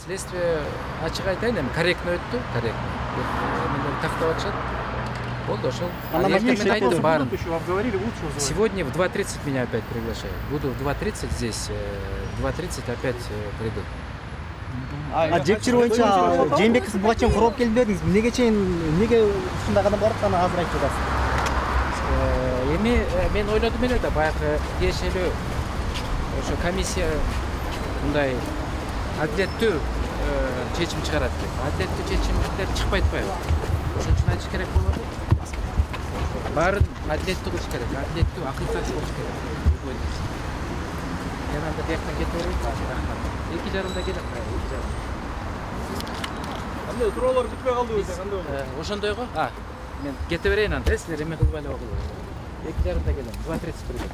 Следствие ачык айтайын, эми корректно өттү, корректно. Эмелер тактап атышат. Болду ошол. Мен айттым баарын. Сегодня в 2:30 меня опять приглашают. Буду в 2:30 здесь, в 2:30 опять приду. Жек жер боюнча Жээнбек сиз буга чейин курап келбедиңиз. Неге ушундай кадам барып аны азыр айтып жатасыз? Эми мен ойлодум эле да баягы тиешелүү ошо комиссия мындай адилеттүү чечим чыгарат деп. Адилеттүү чечимдер чыкпай атпайбы? Ошон үчүн айтыш керек болот. Баарын адилеттүү кылыш керек, адилеттүү, акылсыз болуш керек. Мен анда бияктан кетип берейин. 2:30-да келем. 2:30. Кандай тууралар бүтпөй калды өзү, кандай болду? Ошондойго. Мен кете берейин анда, силер эме кылбай эле окуңар. 2:30-да келем. 2:30 приду.